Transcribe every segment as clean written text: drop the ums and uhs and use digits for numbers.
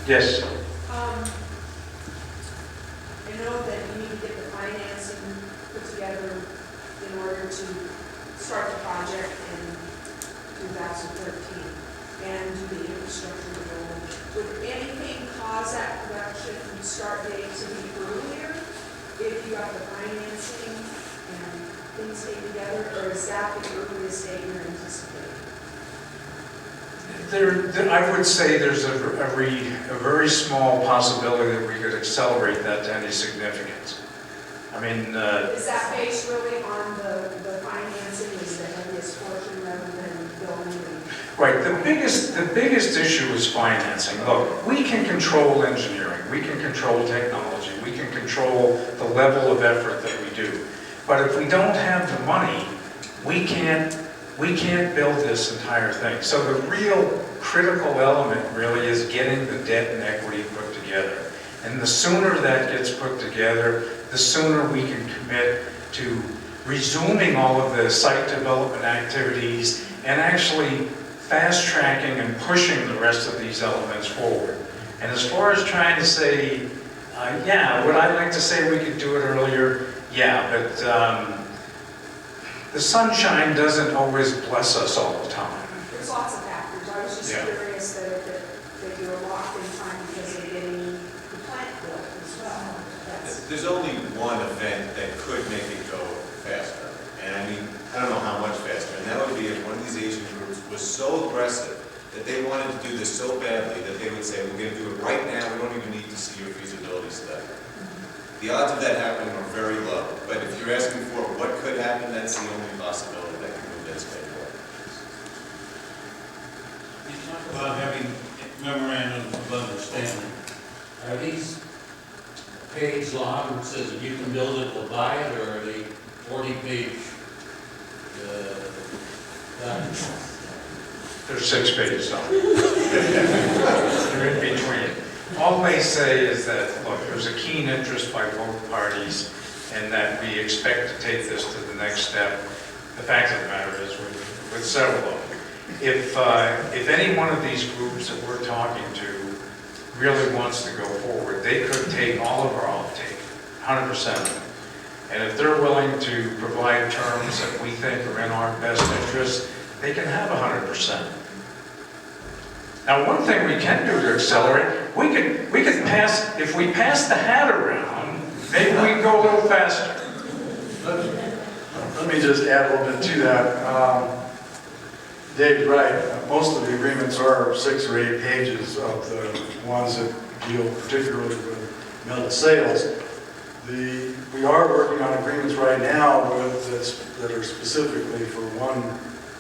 Yes. I know that you need to get the financing put together in order to start the project in 2013 and do the infrastructure development. Would anything cause that production start date to be earlier if you got the financing and things came together, or is that the earliest date you're anticipating? I would say there's a very small possibility that we could accelerate that to any significance. I mean, is that based really on the financing is the heaviest portion rather than building? right. The biggest issue is financing. Look, we can control engineering, we can control technology, we can control the level of effort that we do. But if we don't have the money, we can't build this entire thing. So the real critical element really is getting the debt and equity put together. And the sooner that gets put together, the sooner we can commit to resuming all of the site development activities and actually fast-tracking and pushing the rest of these elements forward. And as far as trying to say, yeah, would I like to say we could do it earlier? Yeah, but the sunshine doesn't always bless us all the time. There's lots of factors. I was just curious that you're locked in time because of getting the plant built as well. There's only one event that could make it go faster. And I mean, I don't know how much faster. And that would be if one of these Asian groups was so aggressive that they wanted to do this so badly that they would say, we're going to do it right now. We don't even need to see your feasibility study. The odds of that happening are very low. But if you're asking for what could happen, that's the only possibility that can move that schedule. You talk about having memorandum of understanding. Are these page long that says if you can build it, we'll buy it, or are they 40-page documents? There's 6 pages on it. They're in between. All they say is that, look, there's a keen interest by both parties and that we expect to take this to the next step. The fact of the matter is, with several of them, if any one of these groups that we're talking to really wants to go forward, they could take all of our offtake, 100% of it. And if they're willing to provide terms that we think are in our best interest, they can have 100%. Now, one thing we can do to accelerate, we could pass, if we pass the hat around, maybe we can go a little faster. Let me just add a little bit to that. Dave's right. Most of the agreements are 6 or 8 pages of the ones that deal particularly with metal sales. We are working on agreements right now that are specifically for one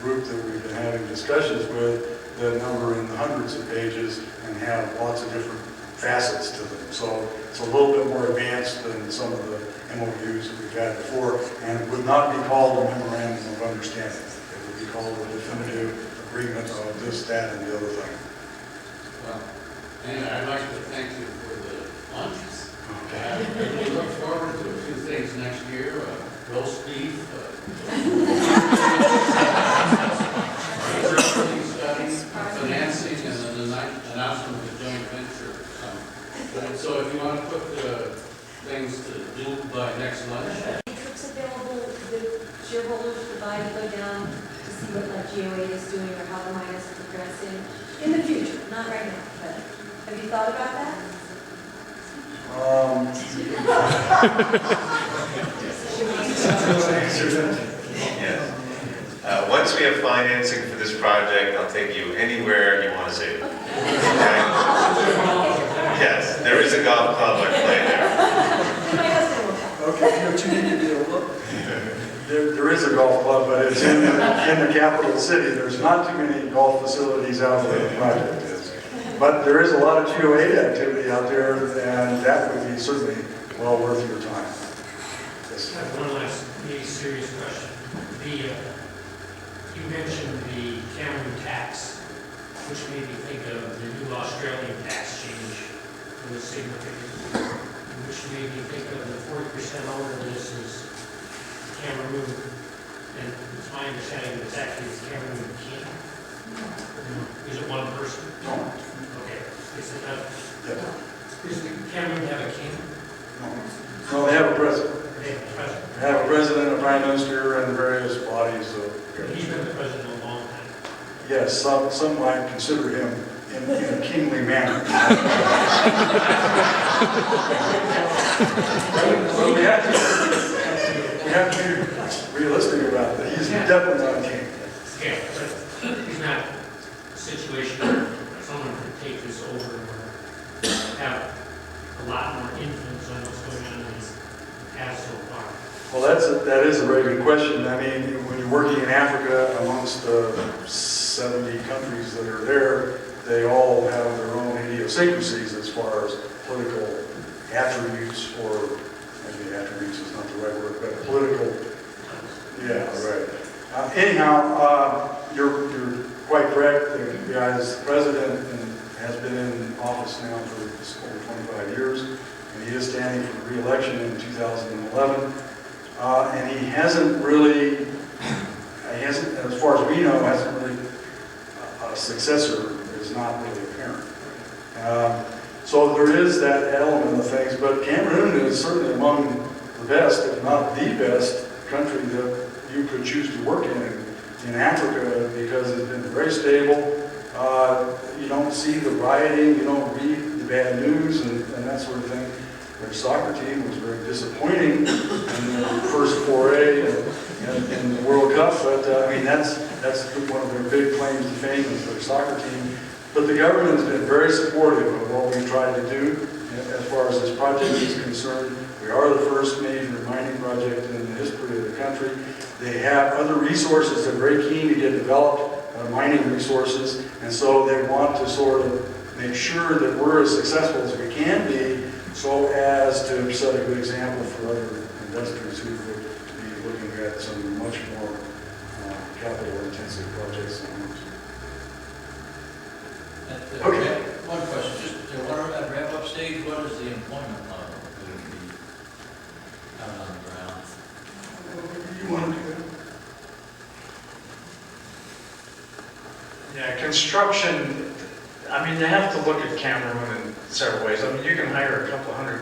group that we've been having discussions with that number in the hundreds of pages and have lots of different facets to them. So it's a little bit more advanced than some of the MOUs that we've had before, and it would not be called a memorandum of understanding. It would be called a definitive agreement of this, that, and the other thing. Well, anyway, I'd like to thank you for the lunches. Okay. We look forward to a few things next year, roast beef, study, financing, and then the announcement of the joint venture. So if you want to put things to do by next lunch. Trips available the shareholders provide to go down to see what like Geovic is doing or how the mine is progressing in the future, not right now, but have you thought about that? Yes. Once we have financing for this project, I'll take you anywhere you want to see it. Yes, there is a golf club I play there. Okay, there is a golf club, but it's in the capital city. There's not too many golf facilities out there the project is. But there is a lot of Geo8 activity out there, and that would be certainly well worth your time. Yes. I have one last really serious question. You mentioned the Cameron tax, which made me think of the new Australian tax change that was significant, which made me think of the 40% owner of this is Cameroon, and it's my understanding that it's actually Cameroon King. Is it one person? No. Okay. Is it not, Yeah. does the Cameroon have a king? No, they have a president. They have a president. They have a president, a prime minister, and various bodies of He's government. been the president a long time. Yes, some might consider him in a kingly manner. But we have to be realistic about that. He's definitely not a king. Yeah, but he's not a situation where someone could take this over or have a lot more influence on what's going on than he's had so far. Well, that is a very good question. I mean, when you're working in Africa amongst the 70 countries that are there, they all have their own idiosyncrasies as far as political attributes, or maybe attributes is not the right word, but political. Yeah, right. Anyhow, you're quite correct. The guy is president and has been in office now for over 25 years, and he is standing for re-election in 2011. And he hasn't really, as far as we know, hasn't really, a successor is not really apparent. So there is that element of things, but Cameroon is certainly among the best, if not the best, country that you could choose to work in Africa, because it's been very stable. You don't see the rioting, you don't read the bad news and that sort of thing. Their soccer team was very disappointing in their first foray in the World Cup, but I mean that's one of their big claims to fame is their soccer team. But the government has been very supportive of what we tried to do as far as this project is concerned. We are the first major mining project in the history of the country. They have other resources that are very keen to get developed, mining resources, and so they want to sort of make sure that we're as successful as we can be, so as to set a good example for other investors who would be looking at some much more capital-intensive projects. Okay. One question, just at wrap-up stage, what is the employment level going to be out on the ground? You want to do that? Yeah, construction, I mean, you have to look at Cameroon in several ways. I mean, you can hire a couple hundred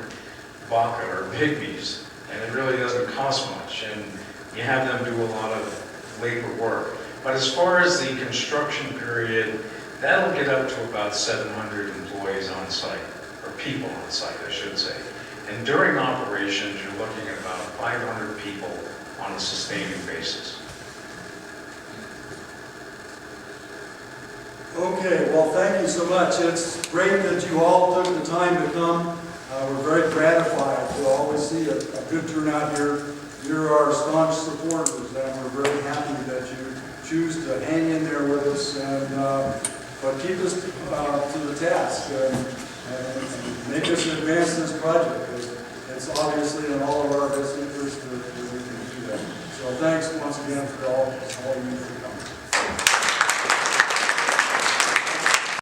Baka or pygmies, and it really doesn't cost much, and you have them do a lot of labor work. But as far as the construction period, that'll get up to about 700 employees on site, or people on site, I should say. And during operations, you're looking at about 500 people on a sustaining basis. Okay, well, thank you so much. It's great that you all took the time to come. We're very gratified to always see a good turnout here. You're our staunch supporters, and we're very happy that you choose to hang in there with us, and but keep us to the task and make us advance this project. It's obviously in all of our